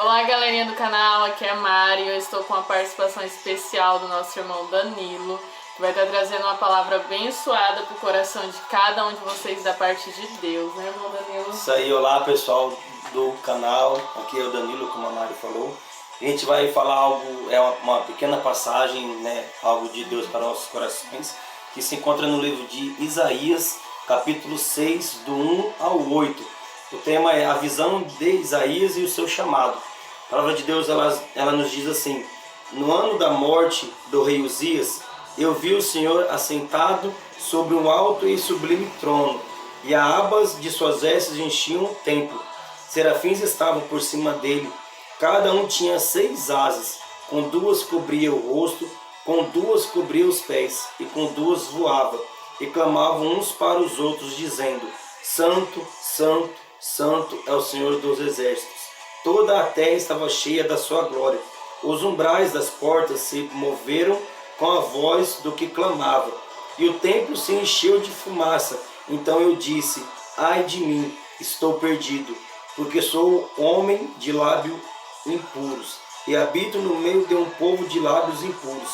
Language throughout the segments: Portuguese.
Olá, galerinha do canal, aqui é a Mari. Eu estou com a participação especial do nosso irmão Danilo, que vai estar trazendo uma palavra abençoada para o coração de cada um de vocês da parte de Deus, né, irmão Danilo? Isso aí, olá pessoal do canal, aqui é o Danilo, como a Mari falou. A gente vai falar algo, uma pequena passagem, né, algo de Deus para nossos corações, que se encontra no livro de Isaías, capítulo 6, do 1 ao 8. O tema é a visão de Isaías e o seu chamado. A palavra de Deus ela nos diz assim: no ano da morte do rei Uzias, eu vi o Senhor assentado sobre um alto e sublime trono, e as abas de suas vestes enchiam o templo. Serafins estavam por cima dele, cada um tinha 6 asas, com 2 cobria o rosto, com 2 cobria os pés, e com 2 voava, e clamavam uns para os outros, dizendo: Santo, Santo, Santo é o Senhor dos exércitos. Toda a terra estava cheia da sua glória. Os umbrais das portas se moveram com a voz do que clamava, e o templo se encheu de fumaça. Então eu disse: ai de mim, estou perdido, porque sou homem de lábios impuros, e habito no meio de um povo de lábios impuros.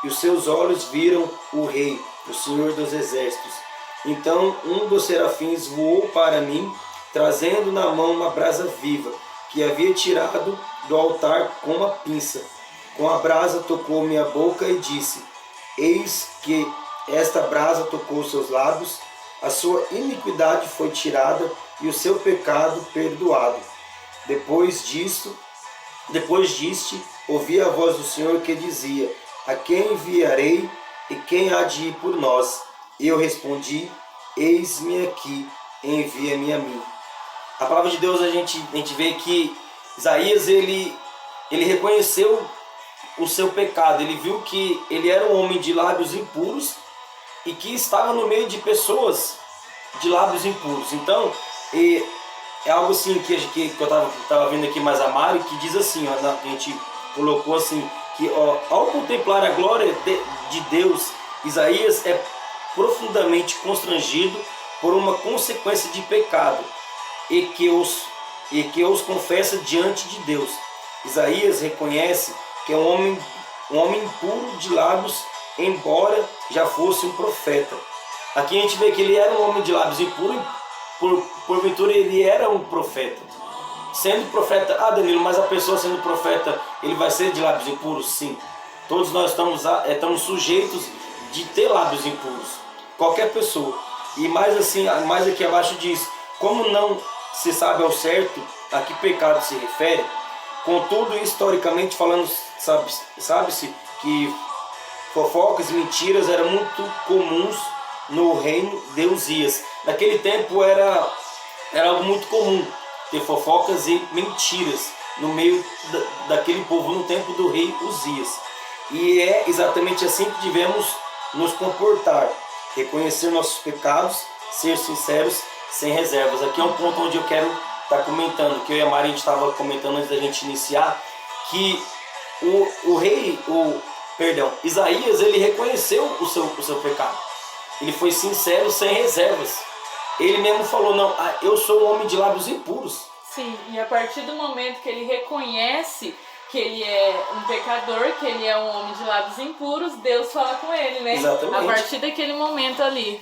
E os seus olhos viram o Rei, o Senhor dos exércitos. Então um dos serafins voou para mim, trazendo na mão uma brasa viva, que havia tirado do altar com uma pinça. Com a brasa tocou minha boca e disse: eis que esta brasa tocou seus lábios, a sua iniquidade foi tirada e o seu pecado perdoado. Depois diste, ouvi a voz do Senhor que dizia: a quem enviarei e quem há de ir por nós? E eu respondi: eis-me aqui, envia-me a mim. A palavra de Deus, a gente vê que Isaías ele reconheceu o seu pecado. Ele viu que ele era um homem de lábios impuros e que estava no meio de pessoas de lábios impuros. Então, é algo assim que eu estava vendo aqui mais a Mari, que diz assim, ó, a gente colocou assim, que ao contemplar a glória de Deus, Isaías é profundamente constrangido por uma consequência de pecado e que os confessa diante de Deus. Isaías reconhece que é um homem impuro de lábios, embora já fosse um profeta. Aqui a gente vê que ele era um homem de lábios impuros, porventura ele era um profeta. Sendo profeta, Danilo, mas a pessoa sendo profeta, ele vai ser de lábios impuros? Sim. Todos nós estamos sujeitos de ter lábios impuros. Qualquer pessoa. E mais aqui abaixo diz: como não se sabe ao certo a que pecado se refere, contudo, historicamente falando, sabe-se que fofocas e mentiras eram muito comuns no reino de Uzias. Naquele tempo era algo muito comum ter fofocas e mentiras no meio daquele povo no tempo do rei Uzias. E é exatamente assim que devemos nos comportar: reconhecer nossos pecados, ser sinceros, sem reservas. Aqui é um ponto onde eu quero estar comentando, que eu e a Mari estava comentando antes da gente iniciar, que Isaías, ele reconheceu o seu pecado. Ele foi sincero, sem reservas. Ele mesmo falou: não, eu sou um homem de lábios impuros. Sim, e a partir do momento que ele reconhece que ele é um pecador, que ele é um homem de lábios impuros, Deus fala com ele, né? Exatamente. A partir daquele momento ali.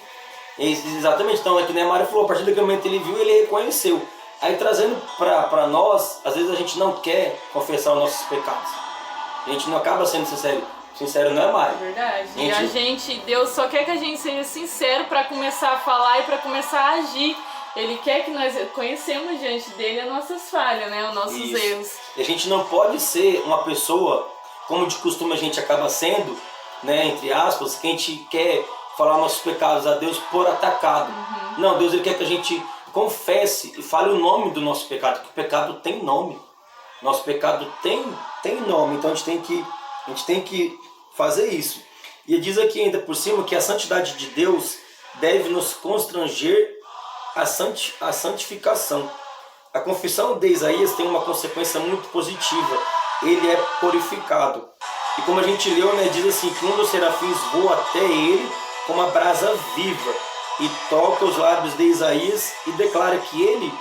Exatamente, então é que nem a Mari falou, a partir daquele momento ele viu, ele reconheceu. Aí trazendo para nós, às vezes a gente não quer confessar os nossos pecados. A gente não acaba sendo sincero, não é, Mari? É verdade. Deus só quer que a gente seja sincero para começar a falar e para começar a agir. Ele quer que nós conhecemos diante dele as nossas falhas, né? Os nossos erros. E a gente não pode ser uma pessoa, como de costume a gente acaba sendo, né, entre aspas, que a gente quer falar nossos pecados a Deus por atacado. Não, Deus ele quer que a gente confesse e fale o nome do nosso pecado, porque o pecado tem nome. Nosso pecado tem nome, então a gente tem que fazer isso. E diz aqui ainda por cima que a santidade de Deus deve nos constranger a santificação. A confissão de Isaías tem uma consequência muito positiva: ele é purificado. E como a gente leu, né, diz assim que um dos serafins voa até ele com uma brasa viva e toca os lábios de Isaías e declara que ele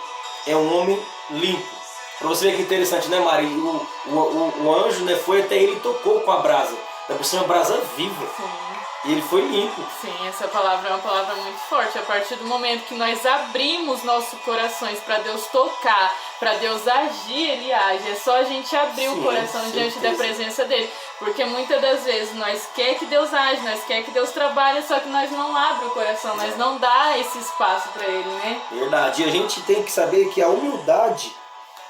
é um homem limpo. Para você ver que interessante, né, Mari? O anjo, né, foi até ele e tocou com a brasa. Da por cima, uma brasa viva. Sim. E ele foi limpo. Sim, essa palavra é uma palavra muito forte. A partir do momento que nós abrimos nossos corações para Deus tocar, para Deus agir, Ele age. É só a gente abrir o coração diante da presença dEle. Porque muitas das vezes nós quer que Deus age, nós quer que Deus trabalhe, só que nós não abre o coração, nós não dá esse espaço para Ele, né? Verdade. E a gente tem que saber que a humildade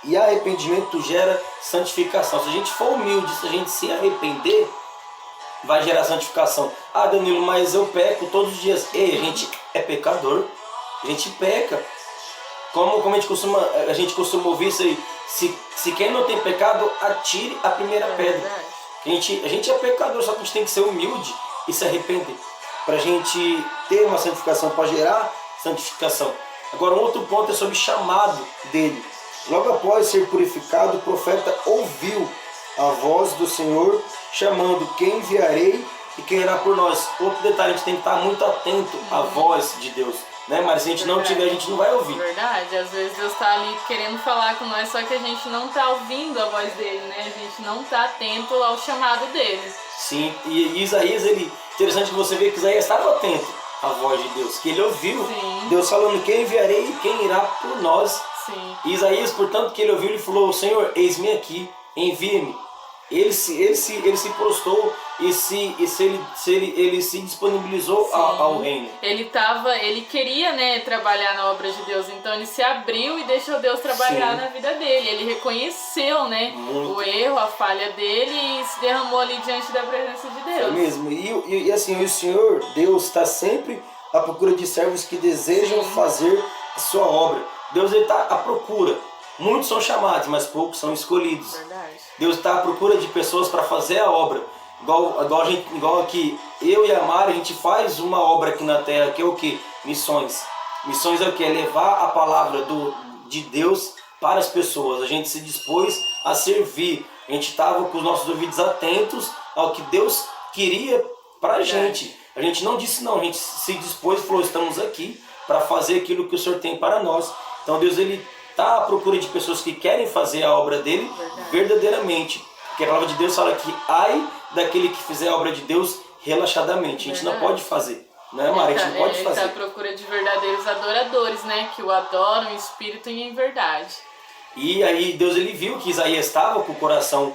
e arrependimento gera santificação. Se a gente for humilde, se a gente se arrepender, vai gerar santificação. Ah, Danilo, mas eu peco todos os dias. Ei, a gente é pecador. A gente peca. Como a gente costuma ouvir isso aí. Se quem não tem pecado, atire a primeira pedra. A gente é pecador, só que a gente tem que ser humilde e se arrepender. Para a gente ter uma santificação, para gerar santificação. Agora, um outro ponto é sobre o chamado dele. Logo após ser purificado, o profeta ouviu a voz do Senhor chamando: quem enviarei e quem irá por nós. Outro detalhe, a gente tem que estar muito atento à voz de Deus, né? Mas se a gente não tiver, a gente não vai ouvir. Verdade, às vezes Deus está ali querendo falar com nós, só que a gente não está ouvindo a voz dele, né? A gente não está atento ao chamado dele. Sim, e Isaías, interessante que você vê que Isaías estava atento à voz de Deus, que ele ouviu. Sim. Deus falando: quem enviarei e quem irá por nós. Sim. E Isaías, portanto, que ele ouviu, ele falou: Senhor, eis-me aqui, envia-me. Ele se prostrou e ele se disponibilizou ao reino. Ele queria, né, trabalhar na obra de Deus, então ele se abriu e deixou Deus trabalhar na vida dele. Ele reconheceu, né, o erro, a falha dele e se derramou ali diante da presença de Deus. É mesmo. E assim, o Senhor, Deus, está sempre à procura de servos que desejam fazer a sua obra. Deus está à procura. Muitos são chamados, mas poucos são escolhidos. Verdade. Deus está à procura de pessoas para fazer a obra. Igual aqui, eu e a Mari, a gente faz uma obra aqui na terra, que é o que? Missões. Missões é o que? É levar a palavra de Deus para as pessoas. A gente se dispôs a servir. A gente estava com os nossos ouvidos atentos ao que Deus queria para a gente. A gente não disse não, a gente se dispôs e falou: estamos aqui para fazer aquilo que o Senhor tem para nós. Então Deus, ele está à procura de pessoas que querem fazer a obra dele verdadeiramente. Porque a palavra de Deus fala que ai daquele que fizer a obra de Deus relaxadamente. A gente não pode fazer, né, Mari? A gente não pode fazer. Ele está à procura de verdadeiros adoradores, né? Que o adoram em espírito e em verdade. E aí Deus, ele viu que Isaías estava com o coração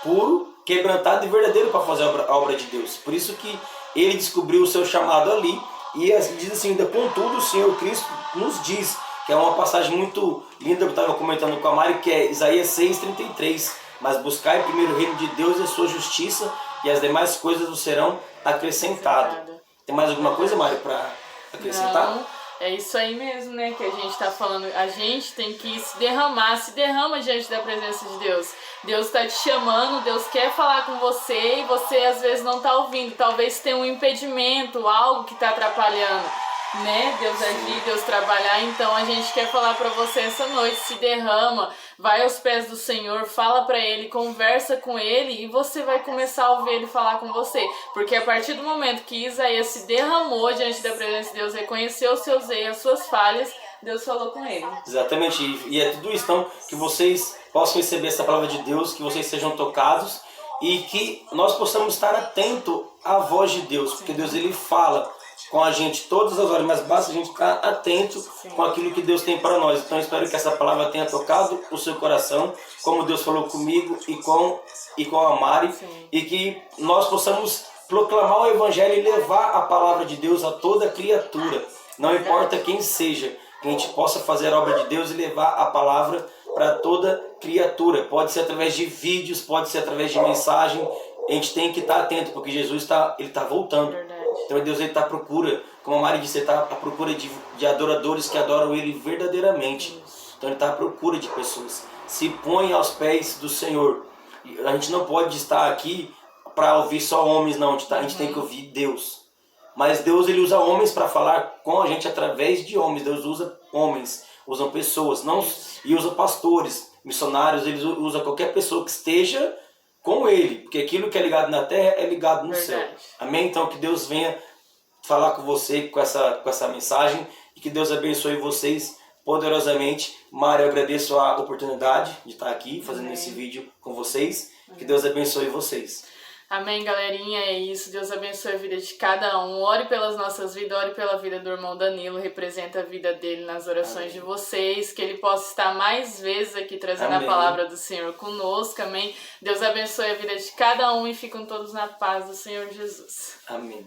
puro, quebrantado e verdadeiro para fazer a obra de Deus. Por isso que ele descobriu o seu chamado ali. E diz assim: ainda contudo o Senhor Cristo nos diz, que é uma passagem muito linda que eu estava comentando com a Mari, que é Isaías 6,33. Mas buscai primeiro o reino de Deus e a sua justiça, e as demais coisas vos serão acrescentadas. Tem mais alguma coisa, Mari, para acrescentar? Não, é isso aí mesmo, né, que a gente está falando. A gente tem que se derrama diante da presença de Deus. Deus está te chamando, Deus quer falar com você e você às vezes não está ouvindo. Talvez tenha um impedimento, algo que está atrapalhando, né? Deus agir, Deus trabalhar. Então a gente quer falar para você essa noite: se derrama, vai aos pés do Senhor, fala para Ele, conversa com Ele e você vai começar a ouvir Ele falar com você. Porque a partir do momento que Isaías se derramou diante da presença de Deus, reconheceu os seus erros, as suas falhas, Deus falou com ele. Exatamente, e é tudo isso. Então, que vocês possam receber essa palavra de Deus, que vocês sejam tocados e que nós possamos estar atentos à voz de Deus, porque Deus, ele fala com a gente todas as horas, mas basta a gente ficar atento com aquilo que Deus tem para nós. Então eu espero que essa palavra tenha tocado o seu coração, como Deus falou comigo e com a Mari, e que nós possamos proclamar o Evangelho e levar a palavra de Deus a toda criatura, não importa quem seja, que a gente possa fazer a obra de Deus e levar a palavra para toda criatura. Pode ser através de vídeos, pode ser através de mensagem. A gente tem que estar atento, porque Jesus está voltando. Verdade. Então Deus, ele está à procura, como a Mari disse, ele está à procura de adoradores que adoram Ele verdadeiramente. Então ele está à procura de pessoas. Se põe aos pés do Senhor. A gente não pode estar aqui para ouvir só homens, não. A gente tem que ouvir Deus. Mas Deus, ele usa homens para falar com a gente através de homens. Deus usa homens, usa pessoas, não, e usa pastores, missionários. Ele usa qualquer pessoa que esteja com Ele, porque aquilo que é ligado na terra é ligado no céu. Amém? Então que Deus venha falar com você com essa mensagem e que Deus abençoe vocês poderosamente. Mário, eu agradeço a oportunidade de estar aqui fazendo esse vídeo com vocês. Que Deus abençoe vocês. Amém, galerinha, é isso. Deus abençoe a vida de cada um. Ore pelas nossas vidas, ore pela vida do irmão Danilo. Representa a vida dele nas orações de vocês. Que ele possa estar mais vezes aqui trazendo a palavra do Senhor conosco. Amém. Deus abençoe a vida de cada um e fiquem todos na paz do Senhor Jesus. Amém.